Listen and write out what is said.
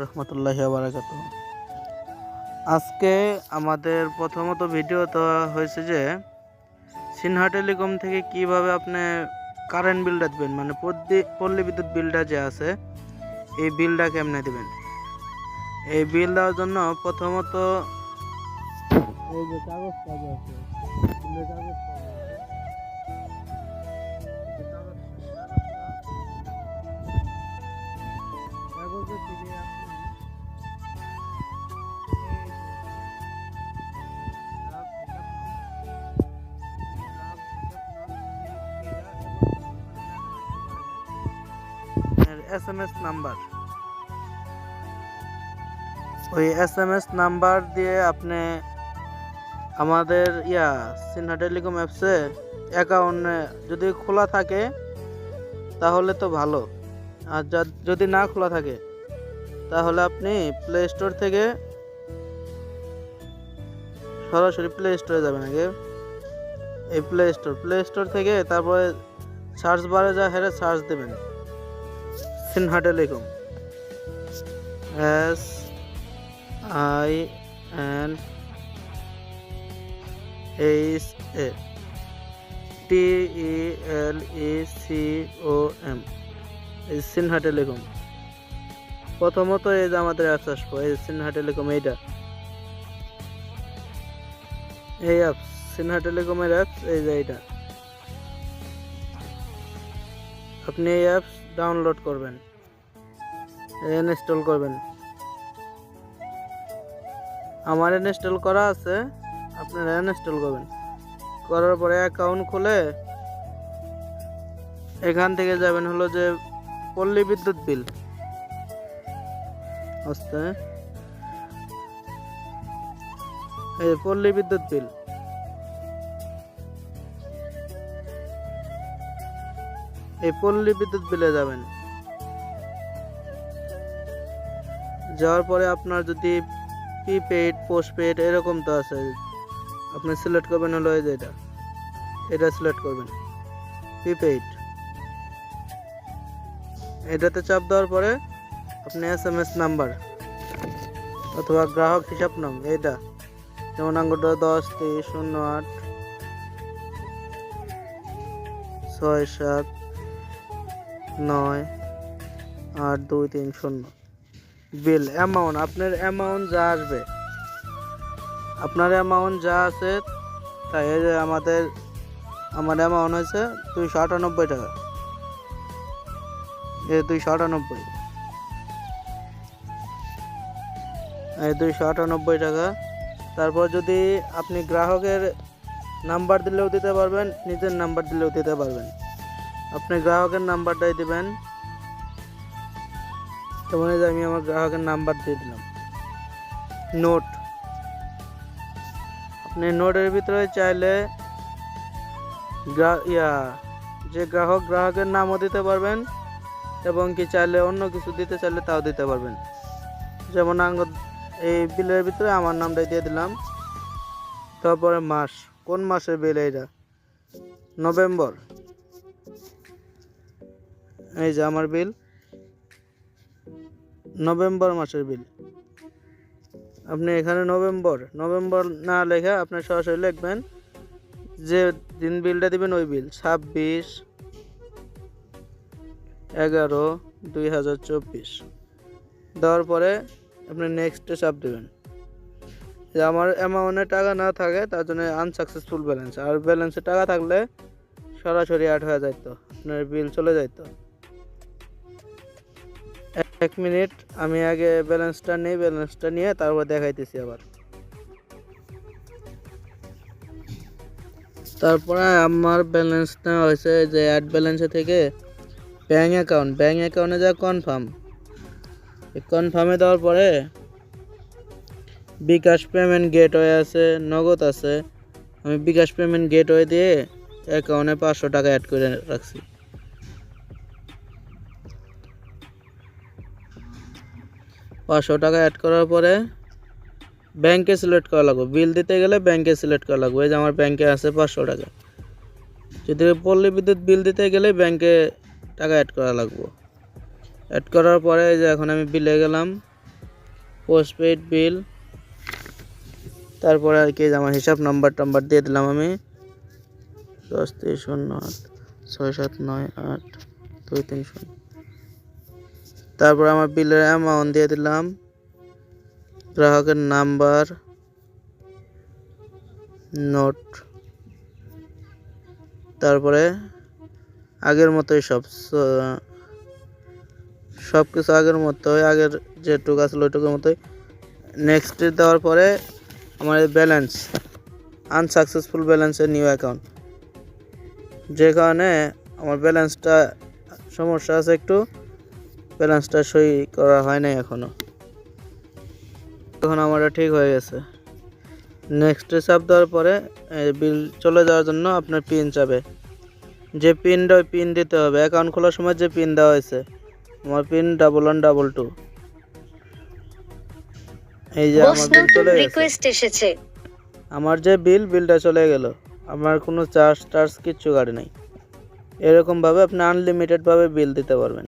রহমতুল্লাহি ওয়া বারাকাতুহু। আজকে আমাদের প্রথমত ভিডিও তো হয়েছে যে সিনহা টেলিকম থেকে কিভাবে আপনি কারেন্ট বিলটা দিবেন, মানে পল্লী বিদ্যুৎ বিলটা যে আছে এই বিলটা কেমনে দিবেন। এই বিল দেওয়ার জন্য প্রথমত এই যে কাগজটা যে আছে বিলের কাগজটা যে আছে, এই কাগজের থেকে আপনি SMS নাম্বার, ওই SMS নাম্বার দিয়ে আপনি আমাদের সিনহা টেলিকম অ্যাপসে অ্যাকাউন্টে যদি খোলা থাকে তাহলে তো ভালো, আর যদি না খোলা থাকে তাহলে আপনি প্লে স্টোর থেকে সরাসরি প্লে স্টোরে যাবেন। আগে এই প্লে স্টোর থেকে তারপরে সার্চ বারে যা হেরে সার্চ দেবেন সিনহা টেলিকম, SINHATELECOM, এই সিনহা টেলিকম। প্রথমত এই যে আমাদের অ্যাপস আসবো, এই সিনহা টেলিকম, এই অ্যাপস সিনহা টেলিকমের অ্যাপস, এই যে এইটা। আপনি এই অ্যাপস ডাউনলোড করবেন, ইনস্টল করবেন। আমার ইনস্টল করা আছে, আপনারা ইনস্টল করবেন। করার পরে অ্যাকাউন্ট খুলে এখান থেকে যাবেন হলো যে পল্লী বিদ্যুৎ বিল, আস্তে এই পল্লী বিদ্যুৎ বিল, এই পল্লী বিদ্যুৎ বিলে যাবেন। যাওয়ার পরে আপনার যদি প্রিপেইড পোস্টপেইড এরকম তো আছে, আপনি সিলেক্ট করবেন হলো এই যে এটা সিলেক্ট করবেন প্রিপেইড। এটাতে চাপ দেওয়ার পরে আপনি SMS নাম্বার অথবা গ্রাহক হিসাব নাম, এইটা যেমন আঙ্গুটা 10-3-08-67-9-8230 বিল অ্যামাউন্ট, আপনার অ্যামাউন্ট যা আসবে, আপনার অ্যামাউন্ট যা আছে তাই। এই যে আমার অ্যামাউন্ট হয়েছে 298 টাকা, এই 298, এই 298 টাকা। তারপর যদি আপনি গ্রাহকের নাম্বার দিলেও দিতে পারবেন, নিজের নাম্বার দিলেও দিতে পারবেন। আপনি গ্রাহকের নাম্বারটাই দিবেন, যেমন এই যে আমি আমার গ্রাহকের নাম্বার দিয়ে দিলাম। নোট, আপনি নোটের ভিতরে চাইলে যে গ্রাহকের নামও দিতে পারবেন, এবং কি চাইলে অন্য কিছু দিতে চাইলে তাও দিতে পারবেন। যেমন এই বিলের ভিতরে আমার নামটাই দিয়ে দিলাম। তারপরে মাস, কোন মাসের বিল, এইটা নভেম্বর, এই যে আমার বিল নভেম্বর মাসের বিল। আপনি এখানে নভেম্বর না লেখা আপনি সরাসরি লিখবেন যে দিন বিলটা দিবেন ওই বিল 26/11/2024 দেওয়ার পরে আপনি নেক্সটে চাপ দেবেন। যে আমার অ্যামাউন্টে টাকা না থাকে তার জন্য আনসাকসেসফুল ব্যালেন্স, আর ব্যালেন্সে টাকা থাকলে সরাসরি অ্যাড হয়ে যাইত, আপনার বিল চলে যাইত। 1 মিনিট আমি আগে ব্যালেন্সটা নিয়ে তারপর দেখাইতেছি আবার। তারপরে আমার ব্যালেন্স নেওয়া হয়েছে যে অ্যাড ব্যালেন্সে থেকে ব্যাঙ্ক অ্যাকাউন্টে যা কনফার্মে দেওয়ার পরে বিকাশ পেমেন্ট গেটওয়ে আছে, নগদ আছে। আমি বিকাশ পেমেন্ট গেটওয়ে দিয়ে অ্যাকাউন্টে 500 টাকা অ্যাড করে রাখছি। 500 টাকা অ্যাড করার পরে ব্যাংকে সিলেক্ট করা লাগবে, বিল দিতে গেলে ব্যাংকে সিলেক্ট করা লাগবে। এই যে আমার ব্যাংকে আছে 500 টাকা। যদি পল্লী বিদ্যুৎ বিল দিতে গেলে ব্যাংকে টাকা অ্যাড করা লাগবে। অ্যাড করার পরে এই যে এখন আমি বিলে গেলাম, পোস্টপেড বিল, তারপরে আর কি আমার হিসাব নাম্বার দিয়ে দিলাম আমি 10-3-08-679-8-230। তারপর আমার বিলের অ্যামাউন্ট দিয়ে দিলাম, গ্রাহকের নাম্বার, নোট, তারপরে আগের মতোই সব কিছু আগের মতোই, আগের যেটুকু আসলে ওইটুকুর মতোই। নেক্সট দেওয়ার পরে আমার ব্যালেন্স, আনসাকসেসফুল ব্যালেন্সের নিউ অ্যাকাউন্ট, যে কারণে আমার ব্যালেন্সটা সমস্যা আছে, একটু ব্যালেন্সটা সই করা হয় নাই এখনও। তখন আমার ঠিক হয়ে গেছে। নেক্সটে চাপ দেওয়ার পরে বিল চলে যাওয়ার জন্য আপনার পিন চাবে, যে পিনটা ওই পিন দিতে হবে। অ্যাকাউন্ট খোলার সময় যে পিন দেওয়া হয়েছে, আমার পিন 1122। এই যে আমার বিল চলে গেছে, আমার যে বিলটা চলে গেল, আমার কোনো চার্জ কিচ্ছু কাটে নাই। এরকমভাবে আপনি আনলিমিটেডভাবে বিল দিতে পারবেন।